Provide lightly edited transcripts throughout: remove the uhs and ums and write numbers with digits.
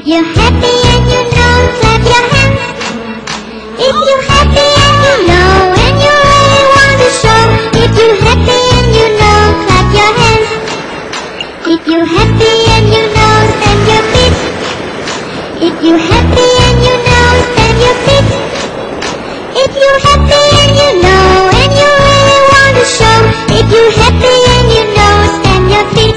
you're happy and you know, clap your hands. If you're happy and you know, and you really want to show. If you're happy and you know, clap your hands. If you're happy and you know, stamp your feet. If you're happy and you know, stamp your feet. If you're happy and you know, and you really want to show. If you're happy and you know, stamp your feet.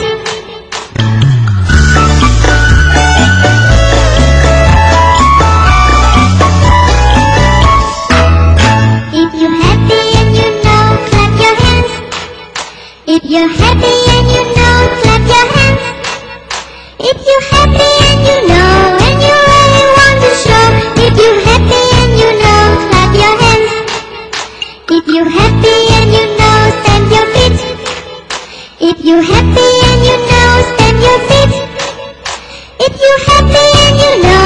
If you're happy and you know, clap your hands. If you're happy and you know, clap your hands. If you're happy and you know, and you really want to show. If you're happy and you know, clap your hands. If you're happy and you know, stamp your feet. If you're happy and you know, stamp your feet. If you're happy and you know.